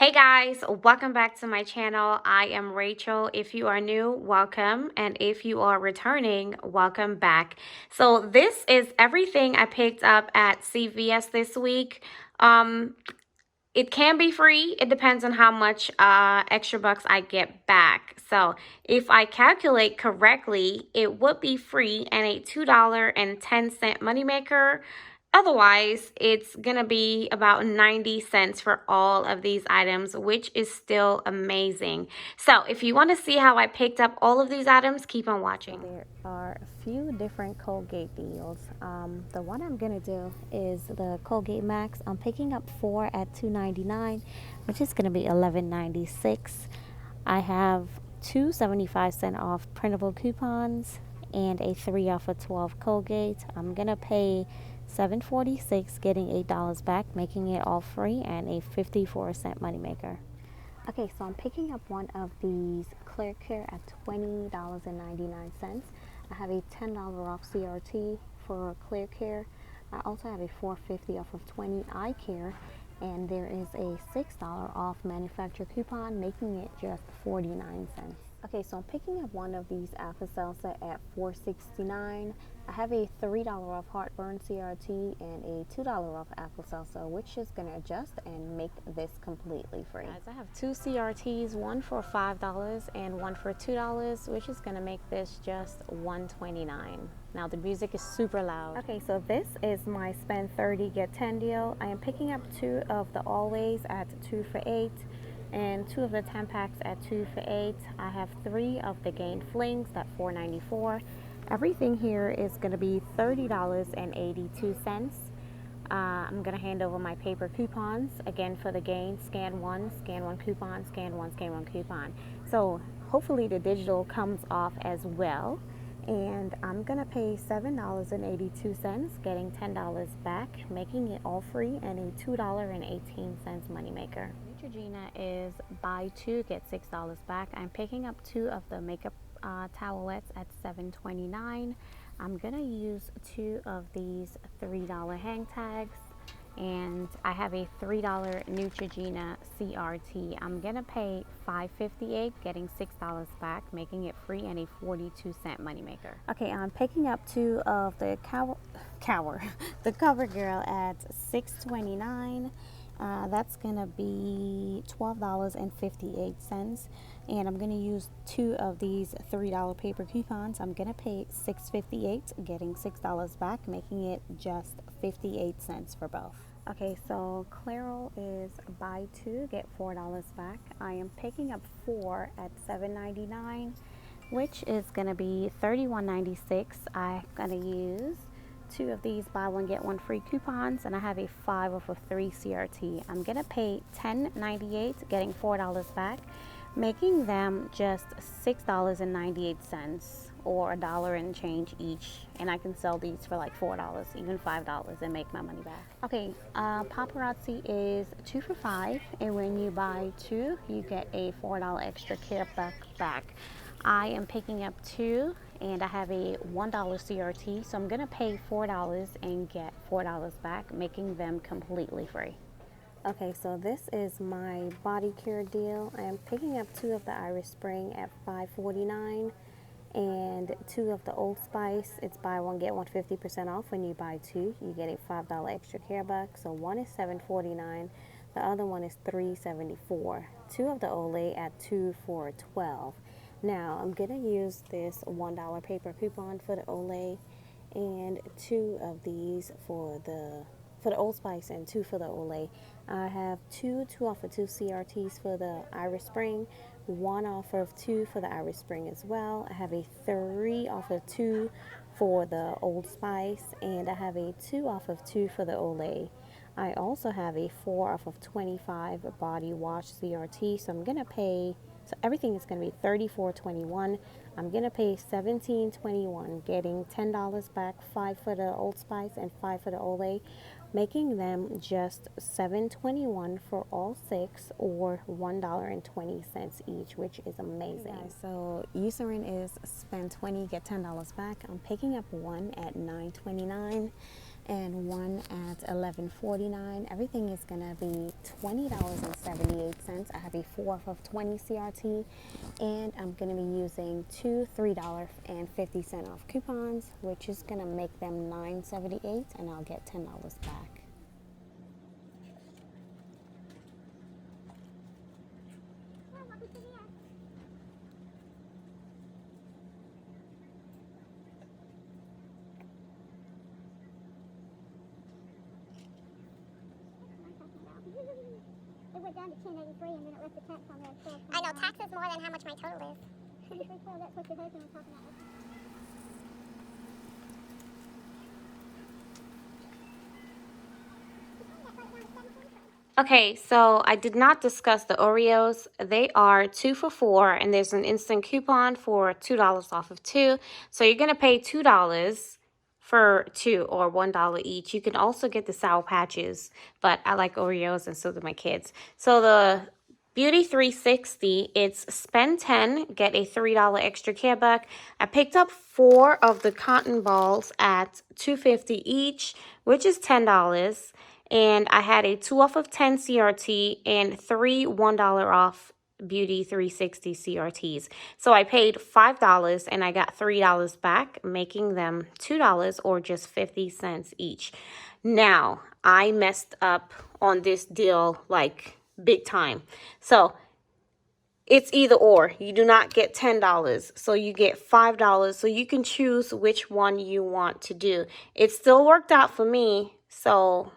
Hey guys, welcome back to my channel. I am Rachel. If you are new, welcome. And if you are returning, welcome back. So this is everything I picked up at CVS this week. It can be free. It depends on how much extra bucks I get back. So if I calculate correctly, it would be free and a $2.10 moneymaker. Otherwise, it's going to be about 90 cents for all of these items, which is still amazing. So if you want to see how I picked up all of these items, keep on watching. There are a few different Colgate deals. The one I'm going to do is the Colgate Max. I'm picking up 4 at $2.99, which is going to be $11.96. I have two 75-cent off printable coupons and a 3 off of 12 Colgate. I'm going to pay $7.46, getting $8 back, making it all free, and a 54-cent moneymaker. Okay, so I'm picking up one of these Clear Care at $20.99. I have a $10 off CRT for Clear Care. I also have a $4.50 off of 20 Eye Care, and there is a $6 off manufacturer coupon, making it just 49 cents. Okay, so I'm picking up one of these Alka-Seltzer at $4.69. I have a $3 off heartburn CRT and a $2 off Alka-Seltzer, which is going to adjust and make this completely free. Guys, I have two CRTs, one for $5 and one for $2, which is going to make this just $1.29. Now the music is super loud. Okay, so this is my spend 30 get 10 deal. I am picking up two of the Always at 2 for $8. And two of the 10 packs at 2 for $8. I have 3 of the Gain Flings at $4.94. Everything here is going to be $30.82. I'm going to hand over my paper coupons again for the Gain. Scan one coupon, scan one coupon. So hopefully the digital comes off as well. And I'm going to pay $7.82, getting $10 back, making it all free, and a $2.18 moneymaker. Neutrogena is buy two, get $6 back. I'm picking up 2 of the makeup towelettes at $7.29. I'm going to use 2 of these $3 hang tags. And I have a $3 Neutrogena CRT. I'm going to pay $5.58, getting $6 back, making it free, and a 42-cent moneymaker. Okay, I'm picking up 2 of the the CoverGirl at $6.29. That's going to be $12.58. And I'm going to use 2 of these $3 paper coupons. I'm going to pay $6.58, getting $6 back, making it just 58 cents for both. Okay, so Clairol is buy 2, get $4 back. I am picking up 4 at $7.99, which is going to be $31.96. I'm going to use 2 of these buy 1 get 1 free coupons, and I have a 5 off of 3 CRT. I'm going to pay $10.98, getting $4 back, making them just $6.98, or $1 and change each, and I can sell these for like $4, even $5, and make my money back. Okay, Paparazzi is 2 for $5, and when you buy 2, you get a $4 extra care buck back. I am picking up 2, and I have a $1 CRT, so I'm gonna pay $4 and get $4 back, making them completely free. Okay, so this is my body care deal. I am picking up 2 of the Irish Spring at $5.49 and 2 of the Old Spice. It's buy 1 get 1 50% off. When you buy 2, you get a $5 extra care buck. So one is $7.49, the other one is $3.74. 2 of the Olay at 2 for $12. Now I'm gonna use this $1 paper coupon for the Olay and 2 of these for the Old Spice and 2 for the Olay. I have 2 off of 2 CRTs for the Irish Spring, 1 off of 2 for the Irish Spring as well. I have a 3 off of 2 for the Old Spice, and I have a 2 off of 2 for the Olay. I also have a 4 off of 25 body wash CRT, so I'm gonna pay. So everything is going to be $34.21. I'm going to pay $17.21, getting $10 back, 5 for the Old Spice and 5 for the Olay, making them just $7.21 for all 6, or $1.20 each, which is amazing. Hey guys, so Eucerin is spend 20, get $10 back. I'm picking up 1 at $9.29. and one at $11.49. Everything is going to be $20.78. I have a 4 of 20 CRT, and I'm going to be using two $3.50 off coupons, which is going to make them $9.78, and I'll get $10 back. It went down to $10.83 and then it left the tax on there at $12. I know, tax is more than how much my total is. That's what your husband was talking about. Okay, so I did not discuss the Oreos. They are 2 for $4, and there's an instant coupon for $2 off of 2. So you're going to pay $2 for 2 or $1 each. You can also get the Sour Patches, but I like Oreos and so do my kids. So the Beauty 360, it's spend 10, get a $3 extra care buck. I picked up 4 of the cotton balls at $2.50 each, which is $10. And I had a 2 off of 10 CRT and 3 $1 off Beauty 360 CRTs. So I paid $5 and I got $3 back, making them $2 or just 50 cents each. Now, I messed up on this deal like big time. So it's either or. You do not get $10, so you get $5, so you can choose which one you want to do. It still worked out for me, so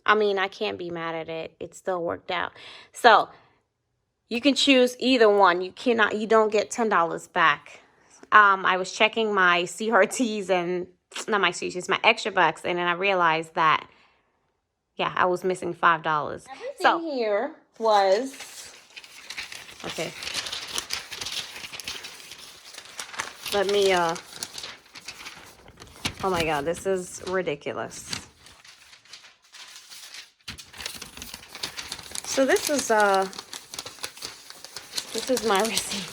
I mean, I can't be mad at it. It still worked out. So you can choose either one. You don't get $10 back. I was checking my CRTs and not my CRTs, my extra bucks, and then I realized that, yeah, I was missing $5. Everything here was, okay. Let me, oh my God, this is ridiculous. So this is my receipt.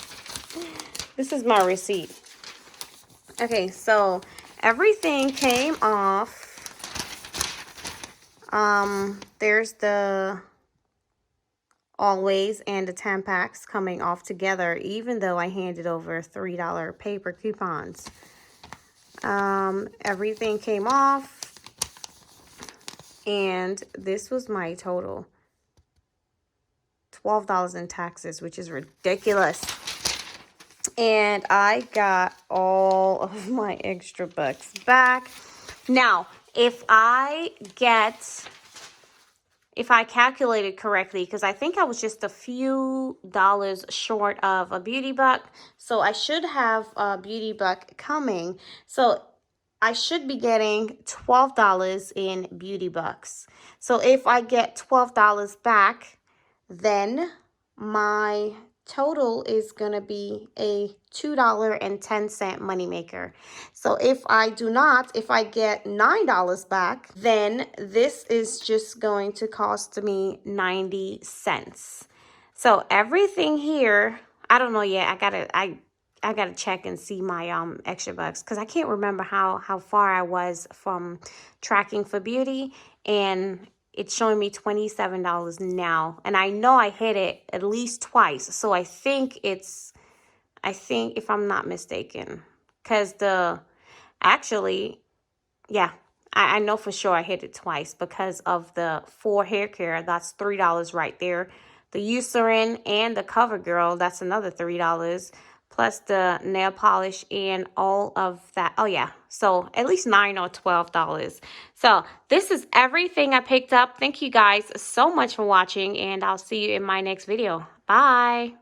This is my receipt. Okay, so everything came off. There's the Always and the Tampax coming off together, even though I handed over $3 paper coupons. Everything came off, and this was my total. $12 in taxes, which is ridiculous. And I got all of my extra bucks back. Now, if I calculated correctly, because I think I was just a few dollars short of a beauty buck, so I should have a beauty buck coming. So I should be getting $12 in beauty bucks. So if I get $12 back, then my total is going to be a $2.10 moneymaker. So if I get $9 back, then this is just going to cost me 90 cents. So everything here, I don't know yet. I gotta check and see my extra bucks, because I can't remember how far I was from tracking for beauty, and it's showing me $27 now, and I know I hit it at least twice. So I think if I'm not mistaken, because I know for sure I hit it twice because of the 4 hair care. That's $3 right there. The Eucerin and the CoverGirl, that's another $3. Plus the nail polish and all of that. Oh, yeah. So at least $9 or $12. So this is everything I picked up. Thank you guys so much for watching, and I'll see you in my next video. Bye.